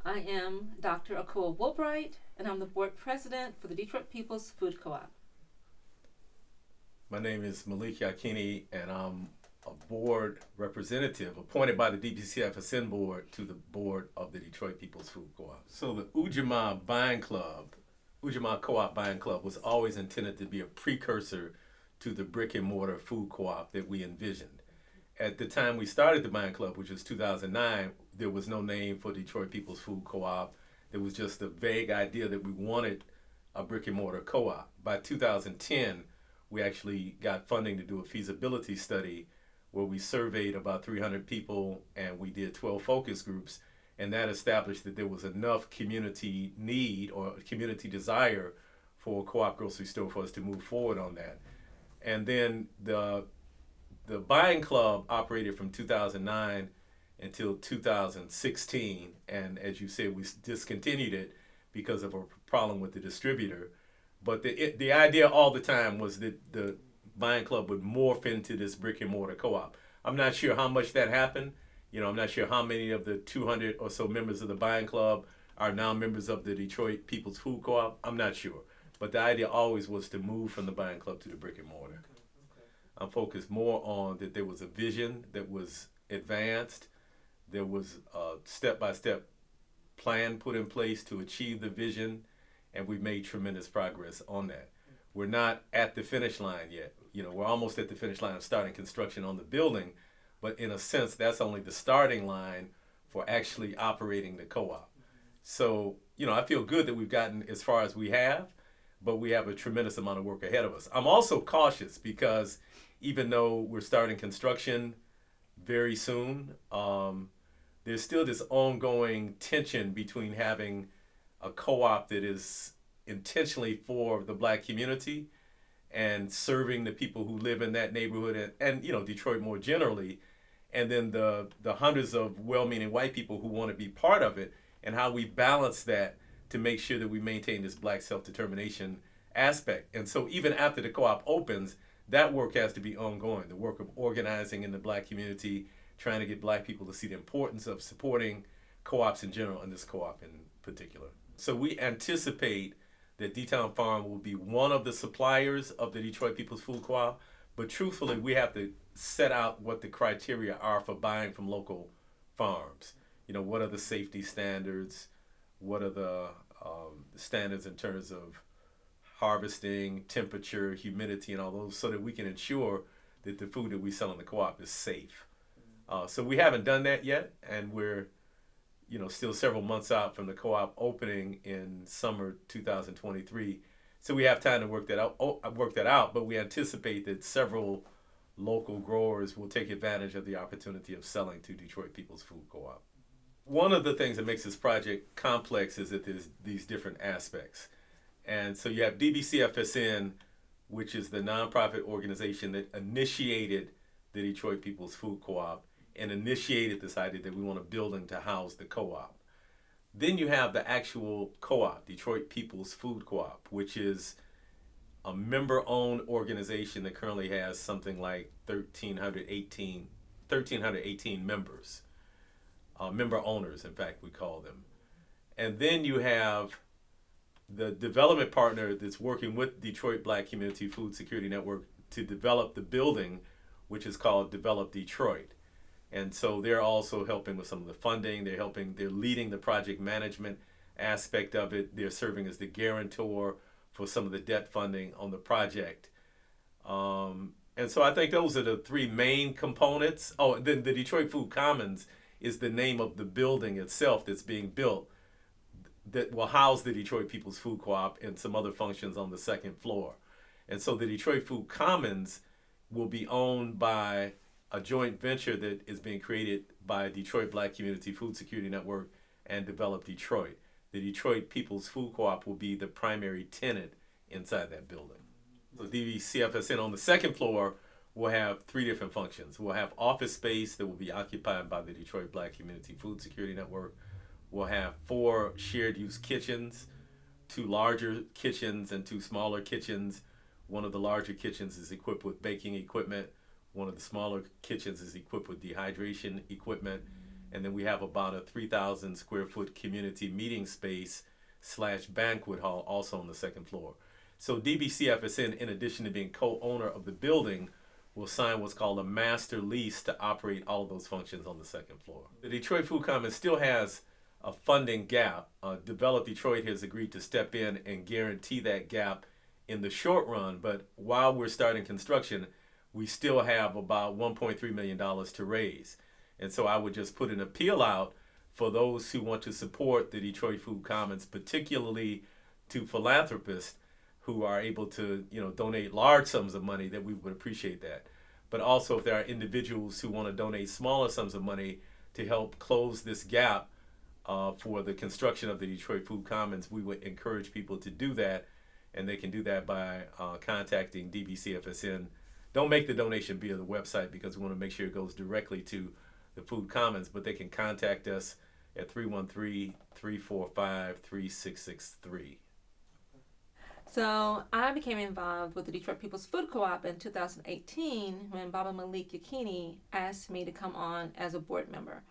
I am Dr. Akoa Woolbright, and I'm the board president for the Detroit People's Food Co-op. My name is Malik Yakini, and I'm a board representative appointed by the DPCFSN board to the board of the Detroit People's Food Co-op. So the Ujamaa Buying Club, Ujamaa Co-op Buying Club, was always intended to be a precursor to the brick and mortar food co-op that we envisioned. At the time we started the Buying Club, which was 2009, there was no name for Detroit People's Food Co-op. There was just a vague idea that we wanted a brick and mortar co-op. By 2010, we actually got funding to do a feasibility study where we surveyed about 300 people and we did 12 focus groups, and that established that there was enough community need or community desire for a co-op grocery store for us to move forward on that. And then the Buying Club operated from 2009 until 2016, and as you said, we discontinued it because of a problem with the distributor. But the idea all the time was that the Buying Club would morph into this brick and mortar co-op. I'm not sure how much that happened. I'm not sure how many of the 200 or so members of the Buying Club are now members of the Detroit People's Food Co-op. I'm not sure. But the idea always was to move from the Buying Club to the brick and mortar. I'm focused more on that there was a vision that was advanced. There was a step-by-step plan put in place to achieve the vision, and we've made tremendous progress on that. We're not at the finish line yet. We're almost at the finish line of starting construction on the building, but in a sense, that's only the starting line for actually operating the co-op. So, I feel good that we've gotten as far as we have, but we have a tremendous amount of work ahead of us. I'm also cautious because even though we're starting construction very soon, there's still this ongoing tension between having a co-op that is intentionally for the black community and serving the people who live in that neighborhood and Detroit more generally, and then the hundreds of well-meaning white people who want to be part of it, and how we balance that to make sure that we maintain this black self-determination aspect. And so even after the co-op opens, that work has to be ongoing, the work of organizing in the black community, trying to get black people to see the importance of supporting co-ops in general and this co-op in particular. So we anticipate that D-Town Farm will be one of the suppliers of the Detroit People's Food Co-op, but truthfully, we have to set out what the criteria are for buying from local farms. What are the safety standards? What are the standards in terms of harvesting, temperature, humidity, and all those, so that we can ensure that the food that we sell in the co-op is safe. So we haven't done that yet, and we're still several months out from the co-op opening in summer 2023. So we have time to work that out, but we anticipate that several local growers will take advantage of the opportunity of selling to Detroit People's Food Co-op. One of the things that makes this project complex is that there's these different aspects. And so you have DBCFSN, which is the nonprofit organization that initiated the Detroit People's Food Co-op and initiated this idea that we want a building to house the co-op. Then you have the actual co-op, Detroit People's Food Co-op, which is a member-owned organization that currently has something like 1,318 members. Member owners, in fact, we call them. And then you have the development partner that's working with Detroit Black Community Food Security Network to develop the building, which is called Develop Detroit. And so they're also helping with some of the funding. They're leading the project management aspect of it. They're serving as the guarantor for some of the debt funding on the project. And so I think those are the three main components. Oh, and then the Detroit Food Commons is the name of the building itself that's being built that will house the Detroit People's Food Co-op and some other functions on the second floor. And so the Detroit Food Commons will be owned by a joint venture that is being created by Detroit Black Community Food Security Network and Develop Detroit. The Detroit People's Food Co-op will be the primary tenant inside that building. So DBCFSN on the second floor will have three different functions. We'll have office space that will be occupied by the Detroit Black Community Food Security Network. We'll have 4 shared use kitchens, 2 larger kitchens and 2 smaller kitchens. One of the larger kitchens is equipped with baking equipment. One of the smaller kitchens is equipped with dehydration equipment. And then we have about a 3,000 square foot community meeting space / banquet hall also on the second floor. So DBCFSN, in addition to being co-owner of the building, will sign what's called a master lease to operate all of those functions on the second floor. The Detroit Food Commons still has a funding gap. Develop Detroit has agreed to step in and guarantee that gap in the short run, but while we're starting construction, we still have about $1.3 million to raise. And so I would just put an appeal out for those who want to support the Detroit Food Commons, particularly to philanthropists who are able to, donate large sums of money, that we would appreciate that. But also if there are individuals who want to donate smaller sums of money to help close this gap for the construction of the Detroit Food Commons, we would encourage people to do that, and they can do that by contacting DBCFSN. Don't make the donation via the website because we want to make sure it goes directly to the Food Commons, but they can contact us at 313-345-3663. So I became involved with the Detroit People's Food Co-op in 2018 when Baba Malik Yakini asked me to come on as a board member.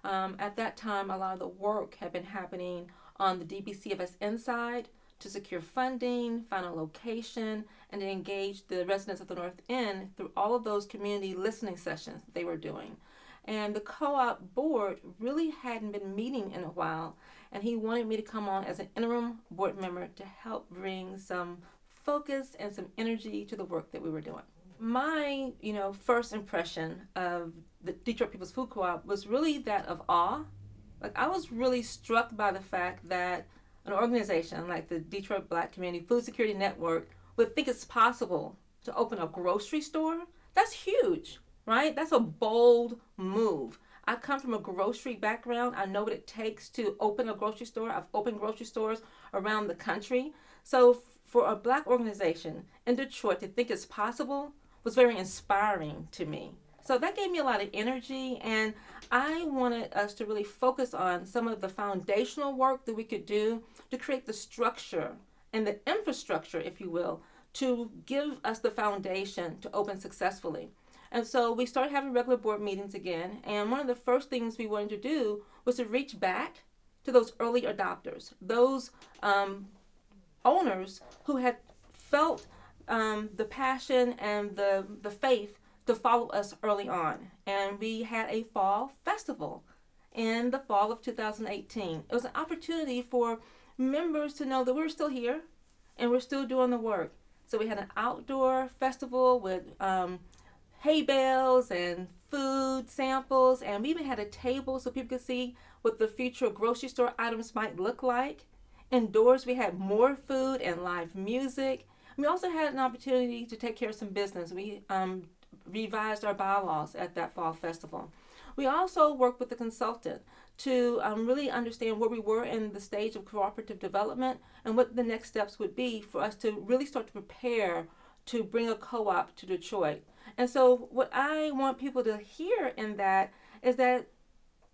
At that time, a lot of the work had been happening on the DBCFSN side to secure funding, find a location, and to engage the residents of the North End through all of those community listening sessions they were doing. And the co-op board really hadn't been meeting in a while, and he wanted me to come on as an interim board member to help bring some focus and some energy to the work that we were doing. My, first impression of the Detroit People's Food Co-op was really that of awe. Like, I was really struck by the fact that an organization like the Detroit Black Community Food Security Network would think it's possible to open a grocery store. That's huge, right? That's a bold move. I come from a grocery background. I know what it takes to open a grocery store. I've opened grocery stores around the country. So for a Black organization in Detroit to think it's possible was very inspiring to me. So that gave me a lot of energy, and I wanted us to really focus on some of the foundational work that we could do to create the structure and the infrastructure, if you will, to give us the foundation to open successfully. And so we started having regular board meetings again, and one of the first things we wanted to do was to reach back to those early adopters, those owners who had felt the passion and the faith to follow us early on. And we had a fall festival in the fall of 2018. It was an opportunity for members to know that we're still here and we're still doing the work. So we had an outdoor festival with hay bales and food samples, and we even had a table so people could see what the future grocery store items might look like. Indoors, we had more food and live music. We also had an opportunity to take care of some business. We revised our bylaws at that fall festival. We also worked with the consultant to really understand where we were in the stage of cooperative development and what the next steps would be for us to really start to prepare to bring a co-op to Detroit. And so what I want people to hear in that is that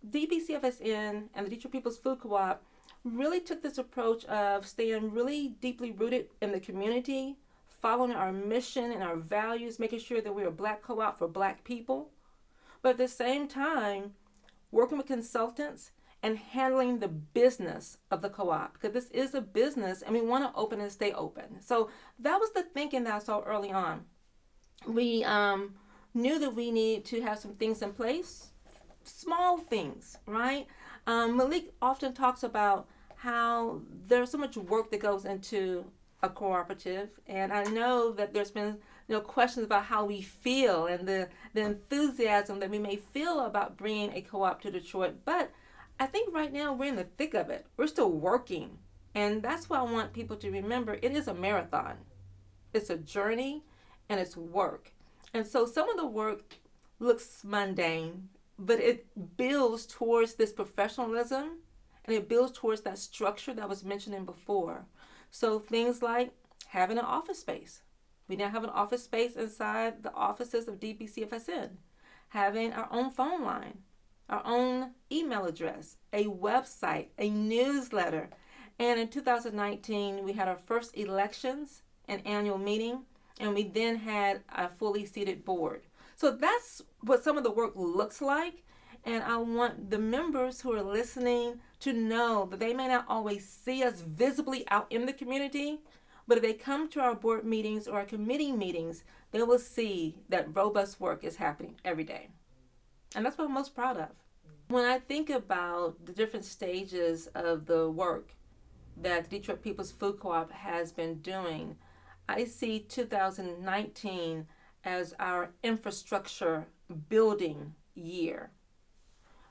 DBCFSN and the Detroit People's Food Co-op really took this approach of staying really deeply rooted in the community, following our mission and our values, making sure that we're a Black co-op for Black people, but at the same time, working with consultants and handling the business of the co-op, because this is a business and we want to open and stay open. So that was the thinking that I saw early on. We knew that we needed to have some things in place, small things, right? Malik often talks about how there's so much work that goes into a cooperative, and I know that there's been questions about how we feel and the enthusiasm that we may feel about bringing a co-op to Detroit, but I think right now we're in the thick of it. We're still working, and that's why I want people to remember it is a marathon. It's a journey, and it's work. And so some of the work looks mundane, but it builds towards this professionalism, and it builds towards that structure that I was mentioning before. So things like having an office space. We now have an office space inside the offices of DBCFSN, having our own phone line, our own email address, a website, a newsletter. And in 2019, we had our first elections and annual meeting, and we then had a fully seated board. So that's what some of the work looks like. And I want the members who are listening to know that they may not always see us visibly out in the community, but if they come to our board meetings or our committee meetings, they will see that robust work is happening every day. And that's what I'm most proud of. When I think about the different stages of the work that the Detroit People's Food Co-op has been doing, I see 2019 as our infrastructure building year.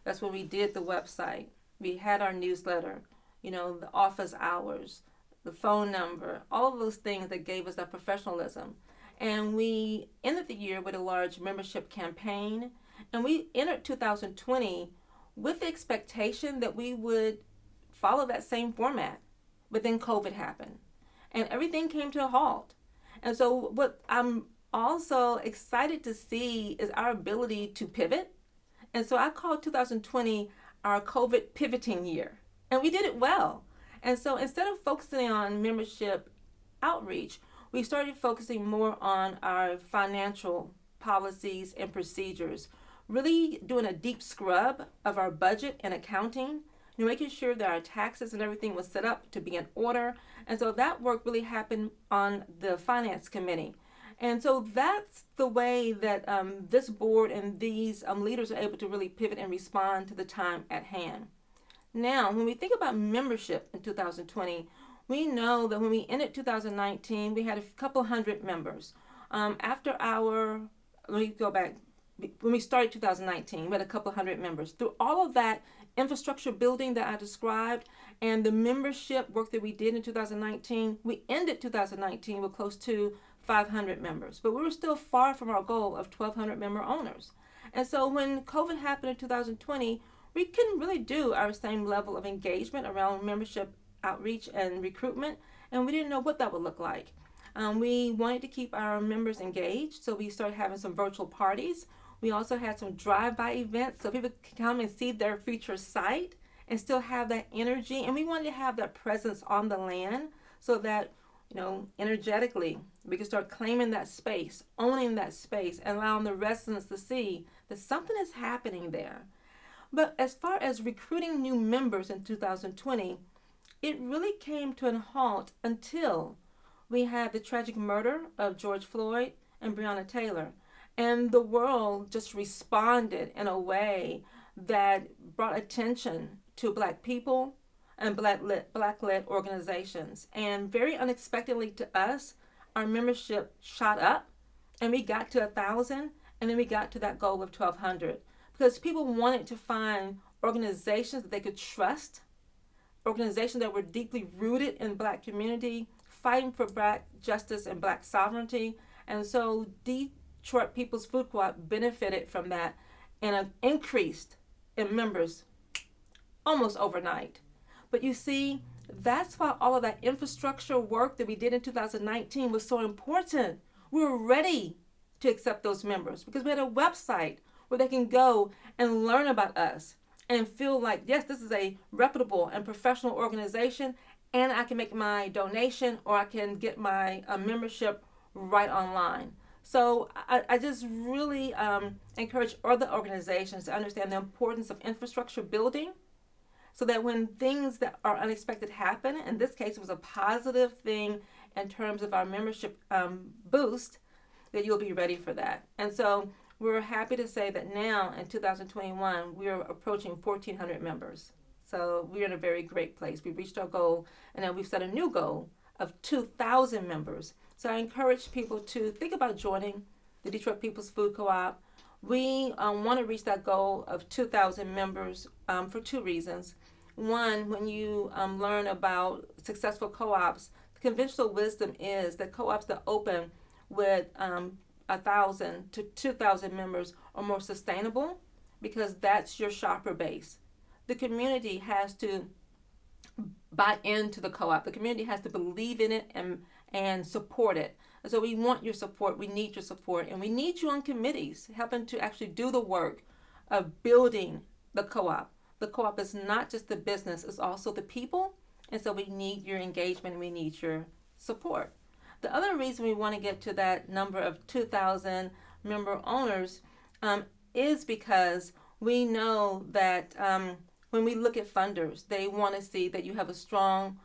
That's when we did the website. We had our newsletter, the office hours, the phone number, all of those things that gave us that professionalism. And we ended the year with a large membership campaign. And we entered 2020 with the expectation that we would follow that same format. But then COVID happened and everything came to a halt. And so what I'm also excited to see is our ability to pivot. And so I call 2020 our COVID pivoting year. And we did it well. And so instead of focusing on membership outreach, we started focusing more on our financial policies and procedures, really doing a deep scrub of our budget and accounting, making sure that our taxes and everything was set up to be in order. And so that work really happened on the finance committee. And so that's the way that this board and these leaders are able to really pivot and respond to the time at hand. Now, when we think about membership in 2020, we know that when we ended 2019, we had a couple hundred members. Let me go back. When we started 2019, we had a couple hundred members. Through all of that infrastructure building that I described and the membership work that we did in 2019, we ended 2019 with close to 500 members. But we were still far from our goal of 1,200 member owners. And so when COVID happened in 2020, we couldn't really do our same level of engagement around membership outreach and recruitment, and we didn't know what that would look like. We wanted to keep our members engaged, so we started having some virtual parties. We also had some drive-by events so people could come and see their future site and still have that energy. And we wanted to have that presence on the land so that, energetically, we could start claiming that space, owning that space, and allowing the residents to see that something is happening there. But as far as recruiting new members in 2020, it really came to a halt until we had the tragic murder of George Floyd and Breonna Taylor. And the world just responded in a way that brought attention to Black people and Black-led organizations. And very unexpectedly to us, our membership shot up and we got to 1,000 and then we got to that goal of 1,200 because people wanted to find organizations that they could trust, organizations that were deeply rooted in Black community, fighting for Black justice and Black sovereignty. And so Detroit People's Food Co-op benefited from that and increased in members almost overnight. But you see, that's why all of that infrastructure work that we did in 2019 was so important. We were ready to accept those members because we had a website where they can go and learn about us and feel like, yes, this is a reputable and professional organization, and I can make my donation or I can get my membership right online. So I just really encourage other organizations to understand the importance of infrastructure building so that when things that are unexpected happen, in this case it was a positive thing in terms of our membership boost, that you'll be ready for that. And so we're happy to say that now in 2021, we're approaching 1,400 members. So we're in a very great place. We reached our goal, and then we've set a new goal of 2,000 members. So I encourage people to think about joining the Detroit People's Food Co-op. We want to reach that goal of 2,000 members for two reasons. One, when you learn about successful co-ops, the conventional wisdom is that co-ops that open with 1,000 to 2,000 members are more sustainable because that's your shopper base. The community has to buy into the co-op. The community has to believe in it and support it. And so we want your support. We need your support. And we need you on committees helping to actually do the work of building the co-op. The co-op is not just the business, it's also the people. And so we need your engagement and we need your support. The other reason we want to get to that number of 2,000 member owners is because We know that when we look at funders, they want to see that you have a strong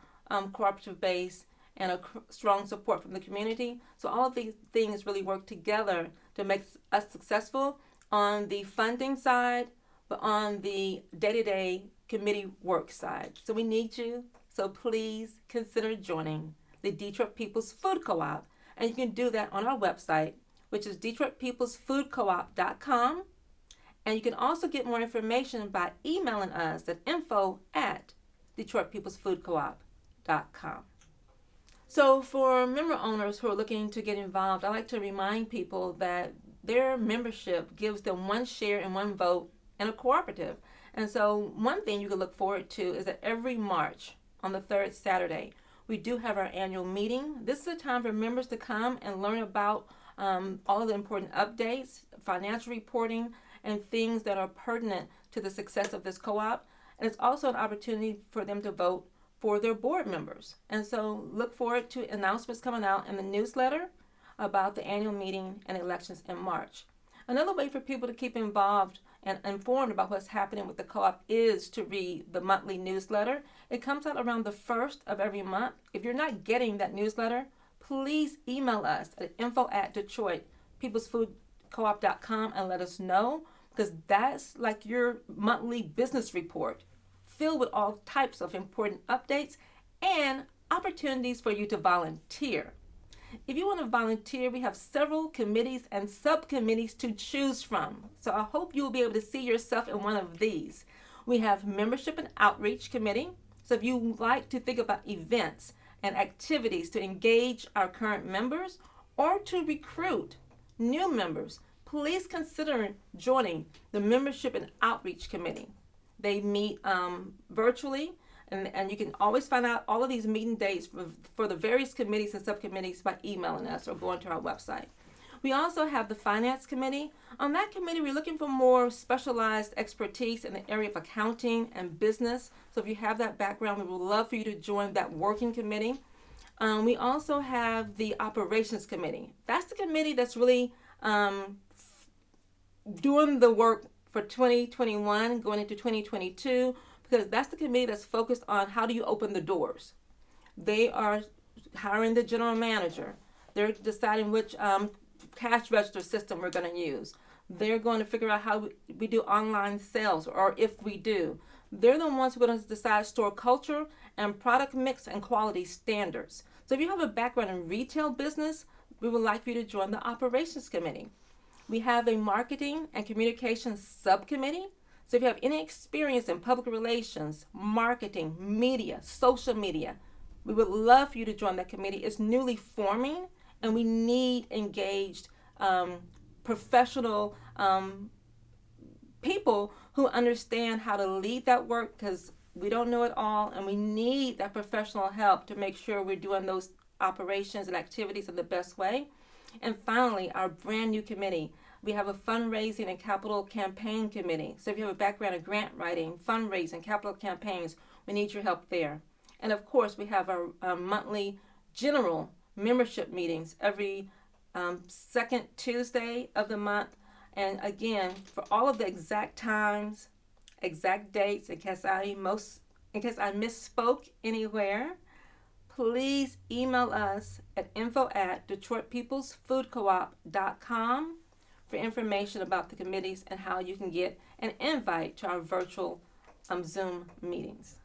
cooperative base and strong support from the community. So all of these things really work together to make us successful on the funding side, but on the day-to-day committee work side. So we need you. So please consider joining the Detroit People's Food Co-op. And you can do that on our website, which is DetroitPeoplesFoodCoop.com. And you can also get more information by emailing us at info@DetroitPeoplesFoodCoop.com. So for member owners who are looking to get involved, I like to remind people that their membership gives them one share and one vote in a cooperative. And so one thing you can look forward to is that every March on the third Saturday, we do have our annual meeting. This is a time for members to come and learn about all of the important updates, financial reporting, and things that are pertinent to the success of this co-op. And it's also an opportunity for them to vote for their board members. And so look forward to announcements coming out in the newsletter about the annual meeting and elections in March. Another way for people to keep involved and informed about what's happening with the co-op is to read the monthly newsletter. It comes out around the first of every month. If you're not getting that newsletter, please email us at info@DetroitPeoplesFoodCoop.com and let us know, because that's like your monthly business report filled with all types of important updates and opportunities for you to volunteer. If you want to volunteer, we have several committees and subcommittees to choose from. So I hope you'll be able to see yourself in one of these. We have Membership and Outreach Committee. So if you like to think about events and activities to engage our current members or to recruit new members, please consider joining the Membership and Outreach Committee. They meet virtually, and you can always find out all of these meeting dates for the various committees and subcommittees by emailing us or going to our website. We also have the Finance Committee. On that committee, we're looking for more specialized expertise in the area of accounting and business. So if you have that background, we would love for you to join that working committee. We also have the Operations Committee. That's the committee that's really doing the work for 2021, going into 2022, because that's the committee that's focused on how do you open the doors. They are hiring the general manager. They're deciding which cash register system we're going to use. They're going to figure out how we do online sales, or if we do. They're the ones who are going to decide store culture and product mix and quality standards. So if you have a background in retail business, we would like for you to join the Operations Committee. We have a Marketing and Communications Subcommittee. So if you have any experience in public relations, marketing, media, social media, we would love for you to join that committee. It's newly forming, and we need engaged professional people who understand how to lead that work, because we don't know it all, and we need that professional help to make sure we're doing those operations and activities in the best way. And finally, our brand new committee. We have a fundraising and capital campaign committee. So if you have a background in grant writing, fundraising, capital campaigns, we need your help there. And of course, we have our monthly general membership meetings every second Tuesday of the month. And again, for all of the exact times, exact dates, in case I misspoke anywhere, please email us at info@DetroitPeoplesFoodCoop.com for information about the committees and how you can get an invite to our virtual Zoom meetings.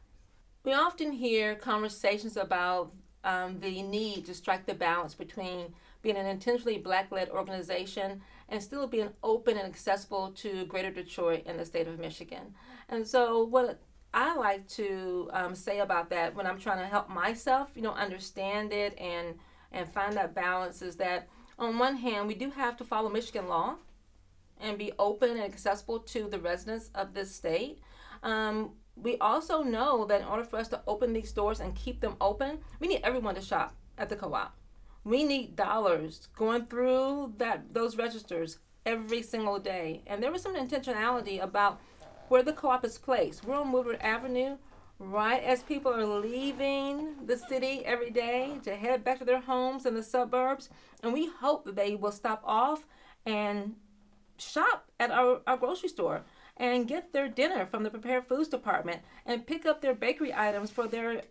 We often hear conversations about the need to strike the balance between being an intentionally Black-led organization and still being open and accessible to Greater Detroit and the state of Michigan. And so what I like to say about that when I'm trying to help myself, understand it and find that balance is that on one hand, we do have to follow Michigan law and be open and accessible to the residents of this state. We also know that in order for us to open these stores and keep them open, we need everyone to shop at the co-op. We need dollars going through those registers every single day. And there was some intentionality about where the co-op is placed. We're on Woodward Avenue, right as people are leaving the city every day to head back to their homes in the suburbs. And we hope that they will stop off and shop at our grocery store. and get their dinner from the prepared foods department and pick up their bakery items for their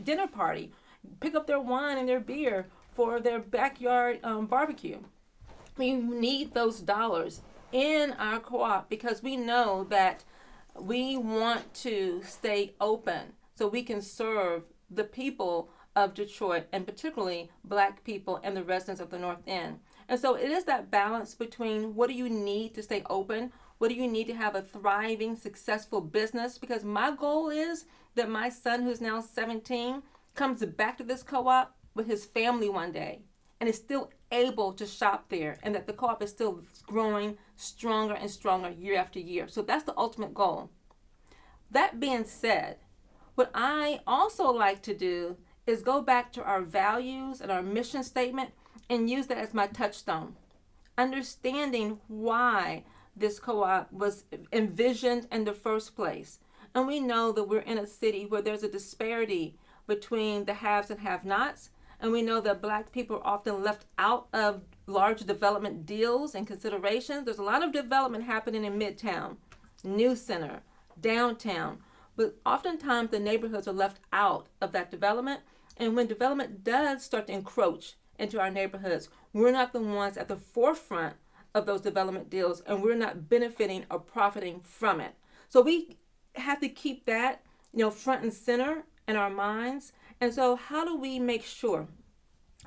dinner party, pick up their wine and their beer for their backyard barbecue. We need those dollars in our co-op because we know that we want to stay open so we can serve the people of Detroit, and particularly Black people and the residents of the North End. And so it is that balance between what do you need to stay open, what do you need to have a thriving, successful business, because my goal is that my son, who's now 17, comes back to this co-op with his family one day and is still able to shop there, and that the co-op is still growing stronger and stronger year after year. So that's the ultimate goal. That being said, what I also like to do is go back to our values and our mission statement and use that as my touchstone. Understanding why this co-op was envisioned in the first place. And we know that we're in a city where there's a disparity between the haves and have-nots. And we know that Black people are often left out of large development deals and considerations. There's a lot of development happening in Midtown, New Center, downtown. But oftentimes the neighborhoods are left out of that development. And when development does start to encroach into our neighborhoods, we're not the ones at the forefront of those development deals, and we're not benefiting or profiting from it. So we have to keep that, front and center in our minds. And so how do we make sure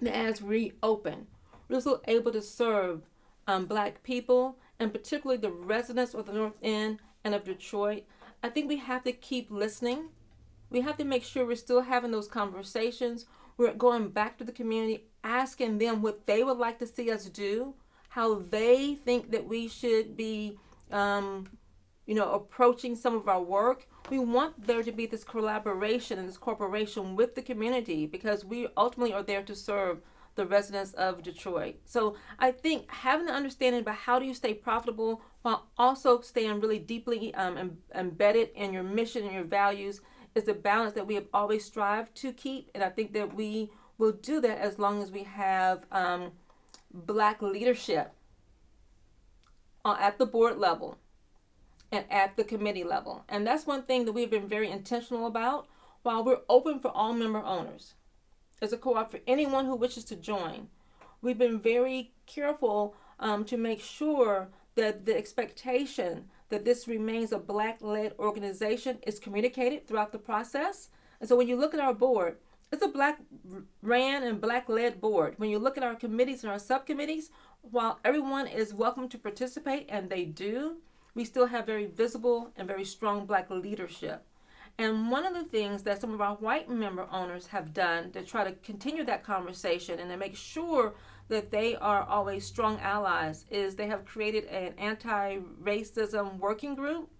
that as we open, we're still able to serve Black people, and particularly the residents of the North End and of Detroit? I think we have to keep listening. We have to make sure we're still having those conversations. We're going back to the community, asking them what they would like to see us do, how they think that we should be, approaching some of our work. We want there to be this collaboration and this cooperation with the community because we ultimately are there to serve the residents of Detroit. So I think having an understanding about how do you stay profitable while also staying really deeply embedded in your mission and your values is the balance that we have always strived to keep. And I think that we will do that as long as we have Black leadership at the board level and at the committee level. And that's one thing that we've been very intentional about. While we're open for all member owners as a co-op for anyone who wishes to join, we've been very careful to make sure that the expectation that this remains a Black-led organization is communicated throughout the process. And so when you look at our board, it's a Black-ran and Black-led board. When you look at our committees and our subcommittees, while everyone is welcome to participate, and they do, we still have very visible and very strong Black leadership. And one of the things that some of our white member owners have done to try to continue that conversation and to make sure that they are always strong allies is they have created an anti-racism working group,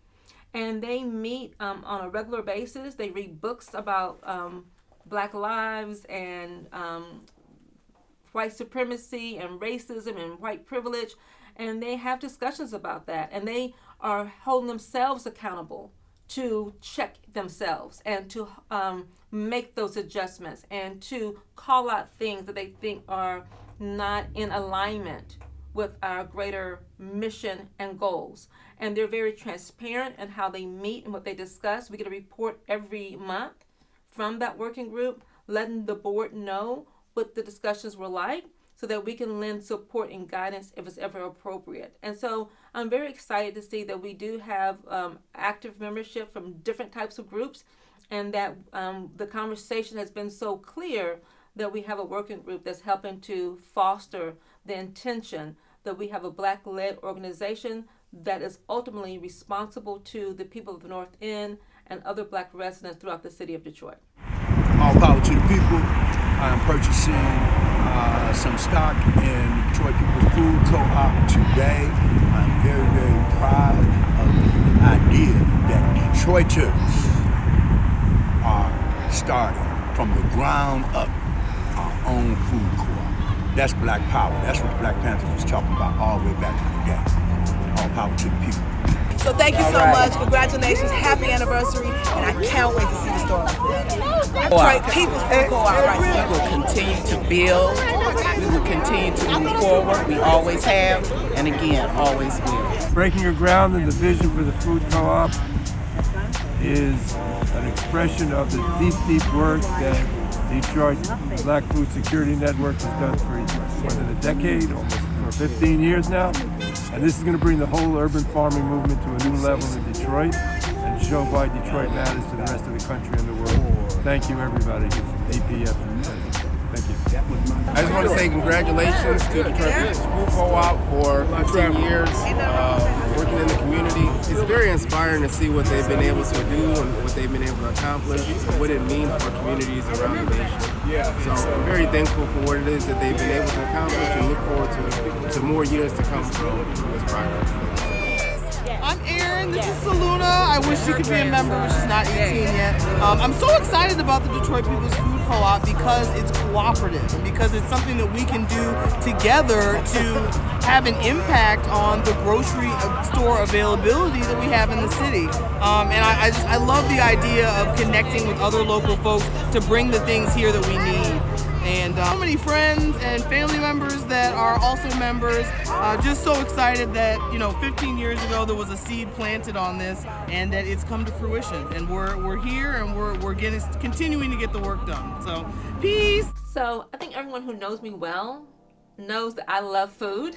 and they meet on a regular basis. They read books about Black lives and white supremacy and racism and white privilege, and they have discussions about that, and they are holding themselves accountable to check themselves and to make those adjustments and to call out things that they think are not in alignment with our greater mission and goals. And they're very transparent in how they meet and what they discuss. We get a report every month from that working group, letting the board know what the discussions were like so that we can lend support and guidance if it's ever appropriate. And so I'm very excited to see that we do have active membership from different types of groups, and that the conversation has been so clear that we have a working group that's helping to foster the intention that we have a Black-led organization that is ultimately responsible to the people of the North End and other Black residents throughout the city of Detroit. All power to the people. I am purchasing some stock in Detroit People's Food Co-op today. I'm very, very proud of the idea that Detroiters are starting from the ground up our own food co-op. That's Black power. That's what the Black Panthers was talking about all the way back in the day. All power to the people. So thank you so much. Congratulations. Happy anniversary. And I can't wait to see the store. Detroit People's Food Co-op right here. We will continue to build. We will continue to move forward. We always have, and again, always will. Breaking your ground in the vision for the food co-op is an expression of the deep work that Detroit Black Food Security Network has done for more than a decade, almost for 15 years now. And this is going to bring the whole urban farming movement to a new level in Detroit and show why Detroit matters to the rest of the country and the world. Thank you, everybody. DPF. Thank you. I just want to say congratulations to Detroit People's Food Co-op for 15 years working in the community. It's very inspiring to see what they've been able to do and what they've been able to accomplish and what it means for communities around the nation. So I'm very thankful for what it is that they've been able to accomplish and look forward to more years to come from this project. I'm Erin, this is Saluna. I wish she could be a member, but she's not 18 yet. I'm so excited about the Detroit People's Food Co-op because it's cooperative and because it's something that we can do together to have an impact on the grocery store availability that we have in the city. And I love the idea of connecting with other local folks to bring the things here that we need. And so many friends and family members that are also members. Just so excited that 15 years ago there was a seed planted on this, and that it's come to fruition. And we're here, and we're continuing to get the work done. So peace. So I think everyone who knows me well knows that I love food.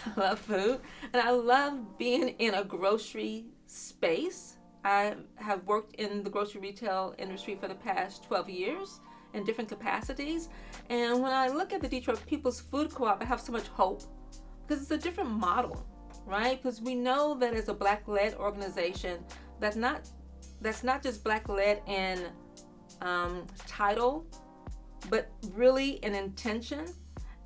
I love food, and I love being in a grocery space. I have worked in the grocery retail industry for the past 12 years. In different capacities. And when I look at the Detroit People's Food Co-op, I have so much hope because it's a different model, right? Because we know that as a Black-led organization, that's not just Black-led in title, but really in intention.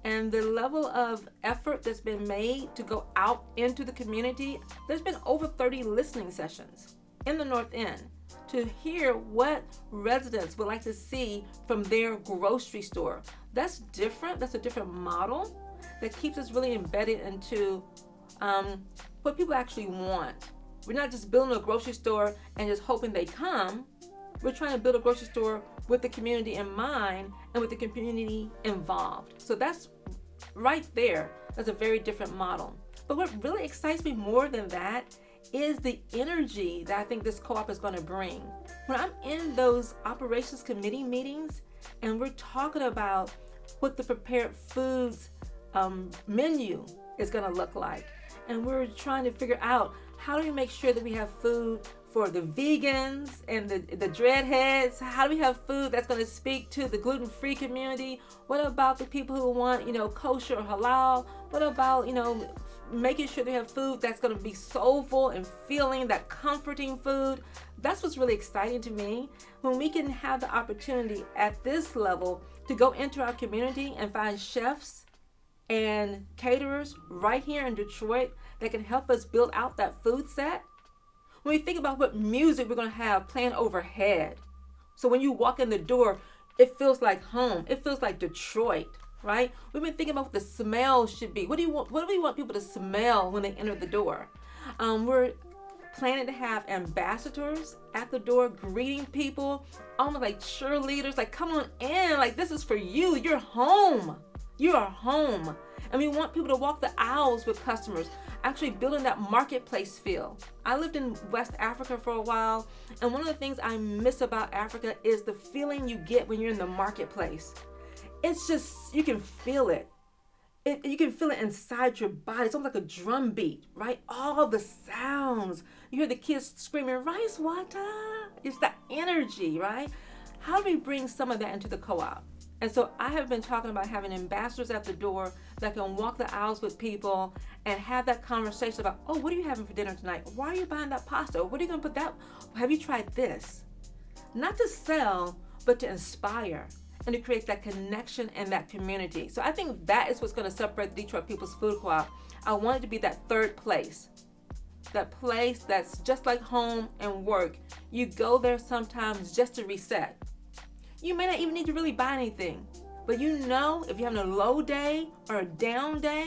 And the level of effort that's been made to go out into the community, there's been over 30 listening sessions in the North End to hear what residents would like to see from their grocery store. That's different. That's a different model that keeps us really embedded into what people actually want. We're not just building a grocery store and just hoping they come. We're trying to build a grocery store with the community in mind and with the community involved. So that's right there. That's a very different model. But what really excites me more than that is the energy that I think this co-op is going to bring. When I'm in those operations committee meetings and we're talking about what the prepared foods menu is going to look like, and we're trying to figure out how do we make sure that we have food for the vegans and the dreadheads? How do we have food that's going to speak to the gluten-free community? What about the people who want, kosher or halal? What about, making sure they have food that's going to be soulful and feeling that comforting food? That's what's really exciting to me. When we can have the opportunity at this level to go into our community and find chefs and caterers right here in Detroit that can help us build out that food set. When we think about what music we're going to have playing overhead, so when you walk in the door, it feels like home. It feels like Detroit, right? We've been thinking about what the smell should be. What do we want people to smell when they enter the door? We're planning to have ambassadors at the door greeting people, almost like cheerleaders, like, come on in, like, this is for you. You're home. You are home. And we want people to walk the aisles with customers, actually building that marketplace feel. I lived in West Africa for a while, and one of the things I miss about Africa is the feeling you get when you're in the marketplace. It's just, you can feel it. You can feel it inside your body. It's almost like a drum beat, right? All the sounds. You hear the kids screaming, rice water. It's that energy, right? How do we bring some of that into the co-op? And so I have been talking about having ambassadors at the door that can walk the aisles with people and have that conversation about, oh, what are you having for dinner tonight? Why are you buying that pasta? What are you going to put that? Have you tried this? Not to sell, but to inspire and to create that connection and that community. So I think that is what's going to separate the Detroit People's Food Co-op. I want it to be that third place. That place that's just like home and work. You go there sometimes just to reset. You may not even need to really buy anything, but if you're having a low day or a down day,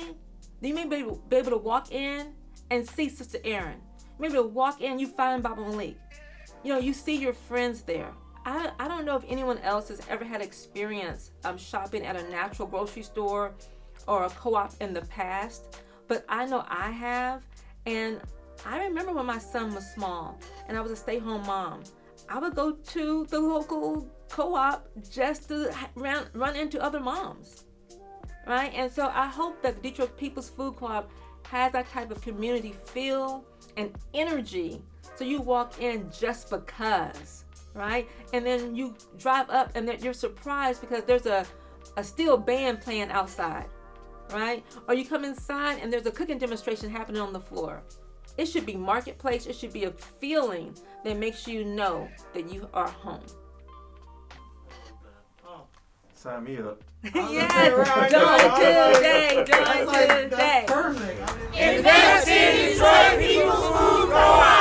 then you may be able to walk in and see Sister Erin. You may be able to walk in, you find Baba Malik. You see your friends there. I don't know if anyone else has ever had experience shopping at a natural grocery store or a co-op in the past, but I know I have, And I remember when my son was small and I was a stay-home mom, I would go to the local co-op just to run into other moms, right? And so I hope that the Detroit People's Food Co-op has that type of community feel and energy, so you walk in just because, right? And then you drive up and you're surprised because there's a steel band playing outside, right? Or you come inside and there's a cooking demonstration happening on the floor. It should be marketplace. It should be a feeling that makes you know that you are home. Sign me up. Yes, done today. That's perfect. Invest in Detroit People's Food Co-op.